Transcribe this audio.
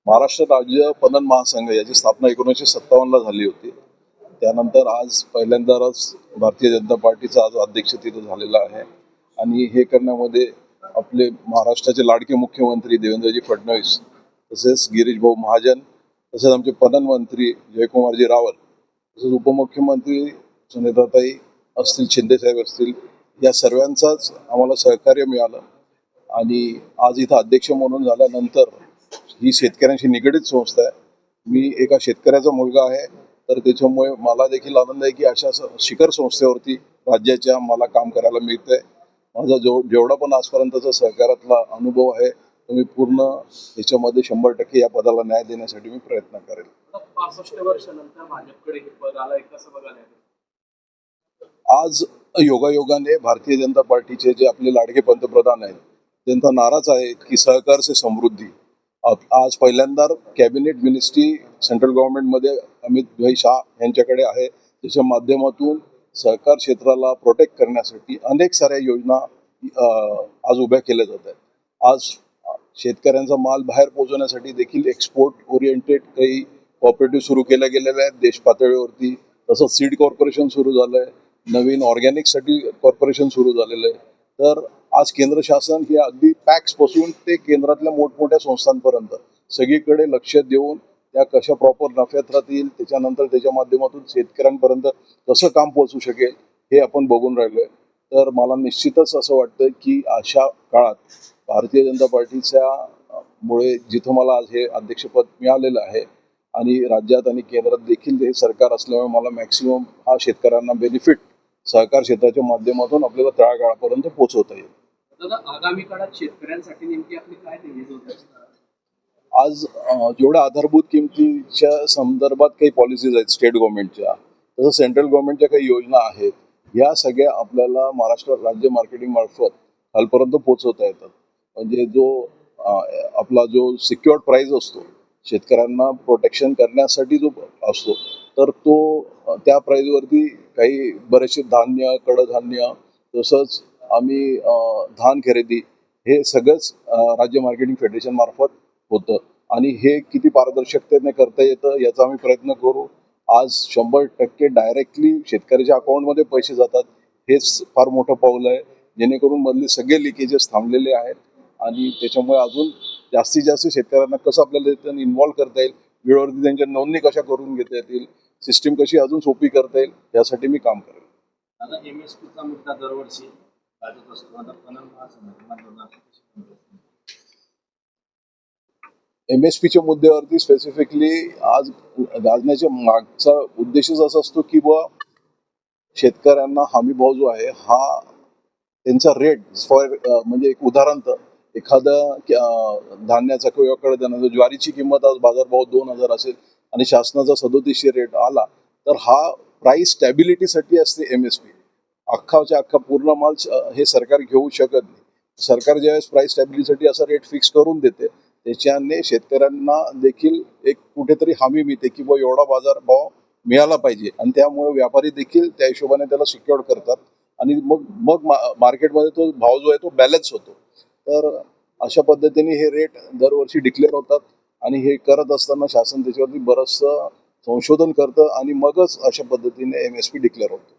महाराष्ट्र राज्य पणन महासंघ याची स्थापना 1957 ला झाली होती. त्यानंतर आज पहिल्यांदाच भारतीय जनता पार्टीचा आज अध्यक्ष तिथे झालेला आहे आणि हे करण्यामध्ये आपले महाराष्ट्राचे लाडके मुख्यमंत्री देवेंद्रजी फडणवीस, तसेच गिरीश भाऊ महाजन, तसेच आमचे पणन मंत्री जयकुमारजी रावल, तसेच उपमुख्यमंत्री सुनेत्राताई असतील, शिंदे साहेब असतील, या सर्वांचाच आम्हाला सहकार्य मिळालं. आणि आज इथं अध्यक्ष म्हणून झाल्यानंतर ही शेतकऱ्यांशी निगडीत संस्था आहे. मी एका शेतकऱ्याचा मुलगा आहे, तर त्याच्यामुळे मला देखील आनंद आहे की अशा शिखर संस्थेवरती राज्याच्या मला काम करायला मिळतंय. माझा जेवढा पण आजपर्यंतचा सहकारातला अनुभव आहे तो मी पूर्ण त्याच्यामध्ये 100% या पदाला न्याय देण्यासाठी मी प्रयत्न करेल. 65 वर्षानंतर भाजपकडे हे पद आलंय, कसं बघायला? आज योगायोगाने भारतीय जनता पार्टीचे जे आपले लाडके पंतप्रधान आहेत त्यांचा नाराच आहे की सहकार से समृद्धी. आज पहिल्यांदा कॅबिनेट मिनिस्ट्री सेंट्रल गव्हर्नमेंटमध्ये अमित भाई शाह यांच्याकडे आहे. त्याच्या माध्यमातून सहकार क्षेत्राला प्रोटेक्ट करण्यासाठी अनेक साऱ्या योजना आज उभ्या केल्या जात आहेत. आज शेतकऱ्यांचा माल बाहेर पोहोचवण्यासाठी देखील एक्सपोर्ट ओरिएंटेड काही कॉपरेटिव्ह सुरू केल्या गेलेल्या आहेत देश पातळीवरती. तसंच सीड कॉर्पोरेशन सुरू झालं आहे, नवीन ऑर्गॅनिकसाठी कॉर्पोरेशन सुरू झालेलं आहे. तर आज केंद्र शासन हे अगदी पॅक्सपासून ते केंद्रातल्या मोठमोठ्या संस्थांपर्यंत सगळीकडे लक्ष देऊन त्या कशा प्रॉपर नफ्यात राहतील, त्याच्यानंतर त्याच्या माध्यमातून शेतकऱ्यांपर्यंत कसं काम पोहोचू शकेल हे आपण बघून राहिलोय. तर मला निश्चितच असं वाटतं की अशा काळात भारतीय जनता पार्टीच्या मुळे जिथं मला आज हे अध्यक्षपद मिळालेलं आहे आणि राज्यात आणि केंद्रात देखील हे सरकार असल्यामुळे मला मॅक्सिमम हा शेतकऱ्यांना बेनिफिट सहकार क्षेत्राच्या माध्यमातून आपल्याला तळागाळापर्यंत पोहोचवता येईल. दादा, आगामी काळात शेतकऱ्यांसाठी नेमकी आपली काय ध्येय असणार? आज जेवढ्या आधारभूत किमतीच्या संदर्भात काही पॉलिसीज आहेत स्टेट गव्हर्नमेंटच्या, तसं सेंट्रल गव्हर्नमेंटच्या काही योजना आहेत, या सगळ्या आपल्याला महाराष्ट्र राज्य मार्केटिंग मार्फत खालपर्यंत पोहोचवता येतात. म्हणजे जो आपला जो सिक्युअर्ड प्राईस असतो शेतकऱ्यांना प्रोटेक्शन करण्यासाठी जो असतो, तर तो त्या प्राईजवरती काही बरेचसे धान्य, कडधान्य, तसंच आम्ही धान खरेदी हे सगळंच राज्य मार्केटिंग फेडरेशन मार्फत होतं. आणि हे किती पारदर्शकतेने करता येतं याचा आम्ही प्रयत्न करू. आज 100% डायरेक्टली शेतकऱ्याच्या अकाउंटमध्ये पैसे जातात, हेच फार मोठं पाऊल आहे, जेणेकरून मधले सगळे लिकेजेस थांबलेले आहेत. आणि त्याच्यामुळे अजून जास्तीत जास्त शेतकऱ्यांना कसं आपल्याला त्याच्यात इन्व्हॉल्व करता येईल, वेळेवरती त्यांच्या नोंदणी कशा करून घेता येतील, सिस्टीम कशी अजून सोपी करता येईल, यासाठी मी काम करेल. आता MSPचा मुद्दा दरवर्षी गाजत असतो. आता पणन MSPच्या मुद्द्यावरती स्पेसिफिकली आज गाजण्याच्या मागचा उद्देशच असा असतो की शेतकऱ्यांना हमी भाव जो आहे हा त्यांचा रेट फॉर म्हणजे एक उदाहरण, तर एखादा धान्याचा किंवा कडधान्याचा ज्वारीची किंमत आज बाजारभाव 2000 असेल आणि शासनाचा 3700 रेट आला, तर हा प्राइस स्टॅबिलिटीसाठी असते MSP. अख्खाच्या अख्खा पूर्ण माल हे सरकार घेऊ शकत नाही. सरकार ज्यावेळेस प्राइस स्टॅबिलिटीसाठी असा रेट फिक्स करून देते, त्याच्याने शेतकऱ्यांना देखील एक कुठेतरी हमी मिळते की एवढा बाजार भाव मिळाला पाहिजे. आणि त्यामुळे व्यापारी देखील त्या हिशोबाने त्याला सिक्युअर्ड करतात आणि मग मार्केटमध्ये तो भाव जो आहे तो बॅलन्स होतो. तर अशा पद्धतीने हे रेट दरवर्षी डिक्लेअर होतात आणि हे करत असताना शासन त्याच्यावरती बरंचसं संशोधन करतं आणि मगच अशा पद्धतीने MSP डिक्लेअर होतो.